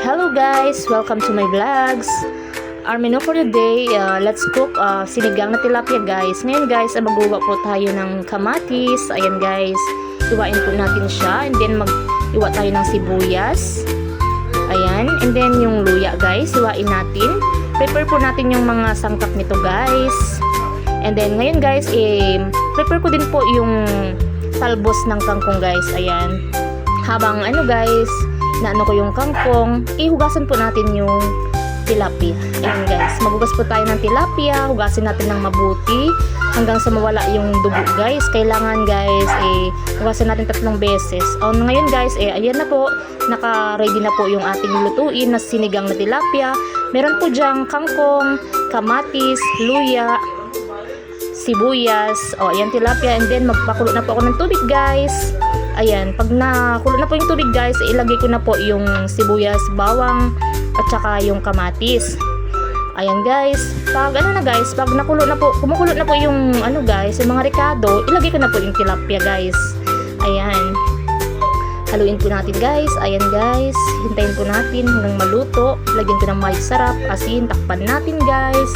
Hello guys! Welcome to my vlogs. Our menu for the day, let's cook sinigang na tilapia guys. Ngayon guys, magawa po tayo ng kamatis. Ayan guys, iwain po natin siya. And then mag-iwa tayo ng sibuyas. Ayan, and then yung luya guys, iwain natin. Prepare po natin yung mga sangkap nito guys. And then ngayon guys, prepare ko din po yung talbos ng kangkong guys. Ayan, habang guys, naano ko yung kangkong, ihugasan po natin yung tilapia. Ayan guys, maghugas po tayo ng tilapia, hugasin natin ng mabuti hanggang sa mawala yung dugo guys. Kailangan guys, hugasin natin 3 beses. Ngayon guys, ayan na po, naka-ready na po yung ating lutuin na sinigang na tilapia. Meron po dyang kangkong, kamatis, luya, sibuyas, ayan tilapia, and then magpakulo na po ako ng tubig guys. Ayan, pag nakulo na po yung tubig guys, ilagay ko na po yung sibuyas, bawang, at saka yung kamatis. Ayan guys, pag pag nakulo na po, kumukulo na po yung guys, yung mga ricado, ilagay ko na po yung tilapia guys. Ayan, haluin po natin guys. Ayan guys, hintayin po natin hanggang maluto. Lagyan ko ng may sarap, asin, takpan natin guys.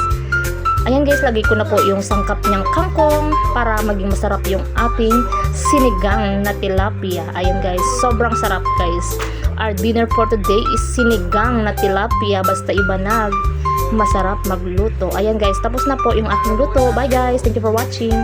Ayan guys, lagay ko na po yung sangkap niyang kangkong para maging masarap yung ating sinigang na tilapia. Ayan guys, sobrang sarap guys. Our dinner for today is sinigang na tilapia, basta iba na masarap magluto. Ayan guys, tapos na po yung aking luto. Bye guys, thank you for watching.